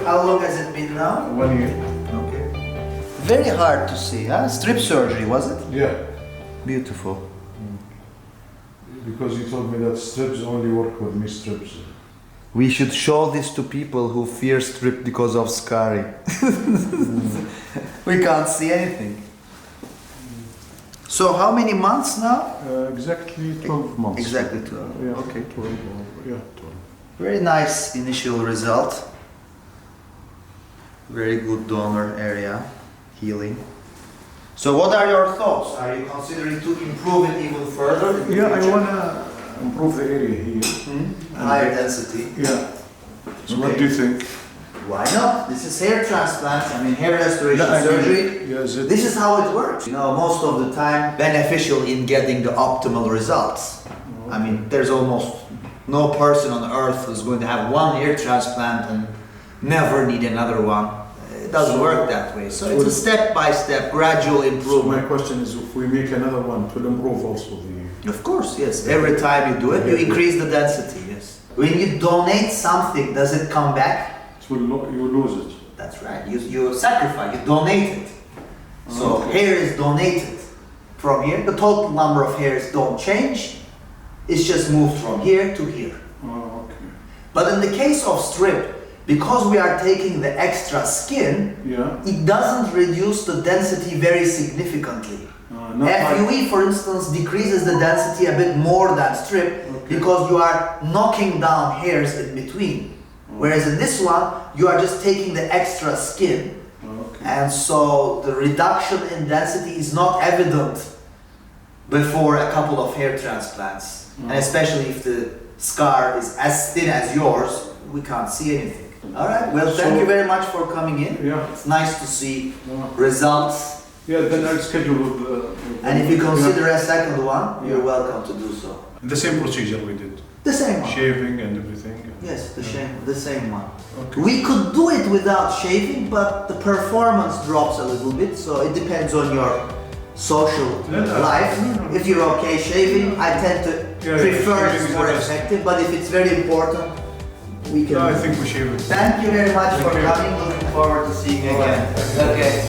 how long has it been now? 1 year. Okay. Very hard to see, huh? Strip surgery, was it? Yeah. Beautiful. Because he told me that strips only work with me strips. We should show this to people who fear strip because of scarring. We can't see anything. So how many months now? Exactly 12 months. Exactly 12. Yeah, Okay. 12. Yeah, 12. Very nice initial result. Very good donor area, healing. So what are your thoughts? Are you considering to improve it even further? In the Yeah, I future? want to improve the area here. Higher density. Yeah. So what Okay. do you think? Why not? This is hair transplant, I mean hair restoration surgery. Yeah, is it? This is how it works. You know, most of the time beneficial in getting the optimal results. I mean, there's almost no person on earth who's going to have one hair transplant and never need another one. It doesn't work that way. So it's a step-by-step, gradual So my improvement. question is, if we make another one, it will improve also the... Of course, yes. Every time you do it, you increase the density, yes. When you donate something, does it come back? You lose it. That's right. You sacrifice, you donate it. So hair is donated from here. The total number of hairs don't change. It's just moved from here to here. Oh, okay. But in the case of strip, because we are taking the extra skin, Yeah. it doesn't reduce the density very significantly. Not like- FUE, for instance, decreases the density a bit more than strip because you are knocking down hairs in between. Whereas in this one, you are just taking the extra skin. Okay. And so the reduction in density is not evident before a couple of hair transplants. And especially if the scar is as thin as yours, we can't see anything. All right, well, thank you very much for coming in. Yeah. It's nice to see results. Yeah, then I'll schedule with the... And if you consider a second one, you're welcome to do so. The same procedure we did. The same one. Shaving and everything. Yes, the same one. Okay. We could do it without shaving, but the performance drops a little bit, so it depends on your social life. If you're okay shaving, I tend to prefer shaving it's is more the best. effective, but if it's very important, we can. No, I think we shave it. Thank you very much for Thank you. coming. Looking forward to seeing you again. Okay.